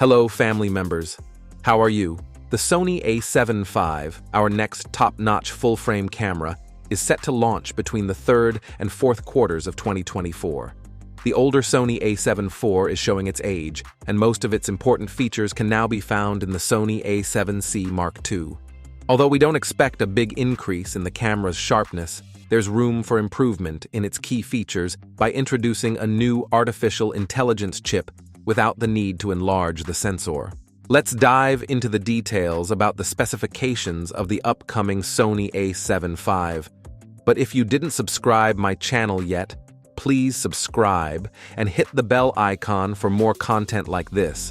Hello, family members. How are you? The Sony A75, our next top-notch full-frame camera, is set to launch between the third and fourth quarters of 2024. The older Sony A7 IV is showing its age, and most of its important features can now be found in the Sony A7C Mark II. Although we don't expect a big increase in the camera's sharpness, there's room for improvement in its key features by introducing a new artificial intelligence chip without the need to enlarge the sensor. Let's dive into the details about the specifications of the upcoming Sony A75. But if you didn't subscribe my channel yet, please subscribe and hit the bell icon for more content like this.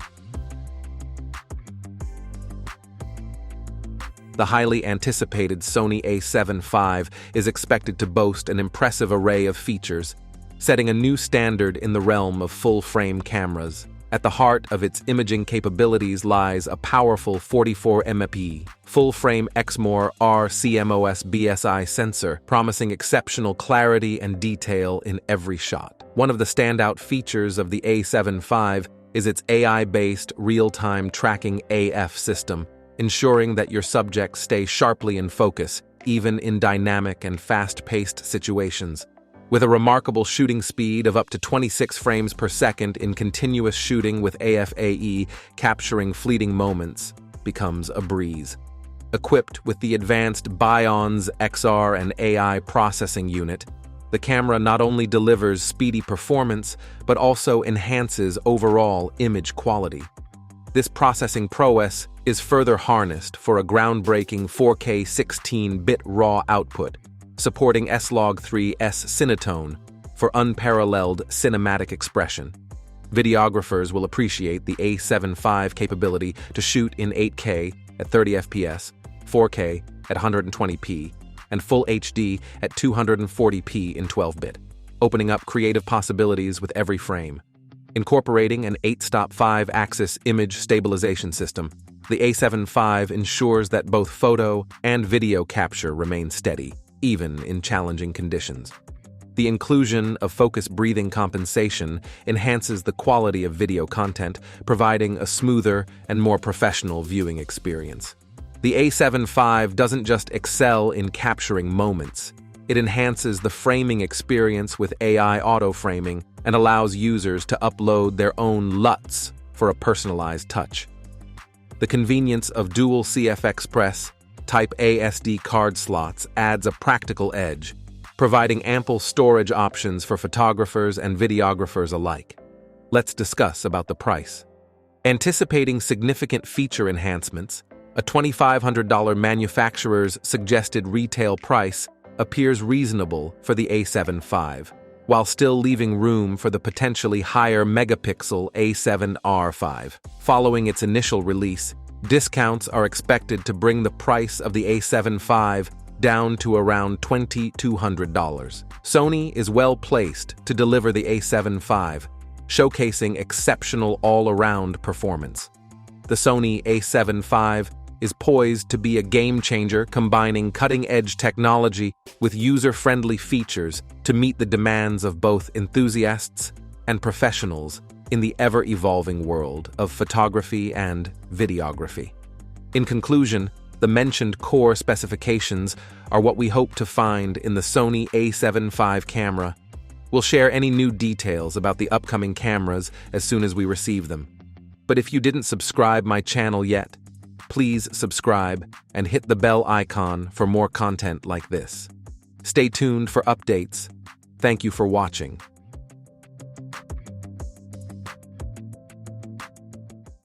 The highly anticipated Sony A75 is expected to boast an impressive array of features, setting a new standard in the realm of full-frame cameras. At the heart of its imaging capabilities lies a powerful 44MP full-frame Exmor R-CMOS BSI sensor, promising exceptional clarity and detail in every shot. One of the standout features of the A75 is its AI-based real-time tracking AF system, ensuring that your subjects stay sharply in focus, even in dynamic and fast-paced situations. With a remarkable shooting speed of up to 26 frames per second in continuous shooting with AFAE, capturing fleeting moments becomes a breeze. Equipped with the advanced Bionz XR and AI processing unit, the camera not only delivers speedy performance, but also enhances overall image quality. This processing prowess is further harnessed for a groundbreaking 4K 16-bit RAW output, supporting S-Log3 S-Cinetone for unparalleled cinematic expression. Videographers will appreciate the A75 capability to shoot in 8K at 30 FPS, 4K at 120p, and Full HD at 240p in 12-bit, opening up creative possibilities with every frame. Incorporating an 8-stop 5-axis image stabilization system, the A75 ensures that both photo and video capture remain steady, even in challenging conditions. The inclusion of focus breathing compensation enhances the quality of video content, providing a smoother and more professional viewing experience. The A75 doesn't just excel in capturing moments. It enhances the framing experience with AI auto-framing and allows users to upload their own LUTs for a personalized touch. The convenience of dual CF Express Type A SD card slots adds a practical edge, providing ample storage options for photographers and videographers alike. Let's discuss about the price. Anticipating significant feature enhancements, a $2,500 manufacturer's suggested retail price appears reasonable for the A75, while still leaving room for the potentially higher megapixel A7R5. Following its initial release, discounts are expected to bring the price of the A75 down to around $2,200. Sony is well placed to deliver the A75, showcasing exceptional all-around performance. The Sony A75 is poised to be a game-changer, combining cutting-edge technology with user-friendly features to meet the demands of both enthusiasts and professionals in the ever-evolving world of photography and videography. In conclusion, the mentioned core specifications are what we hope to find in the Sony A75 camera. We'll share any new details about the upcoming cameras as soon as we receive them. But if you didn't subscribe my channel yet, please subscribe and hit the bell icon for more content like this. Stay tuned for updates. Thank you for watching.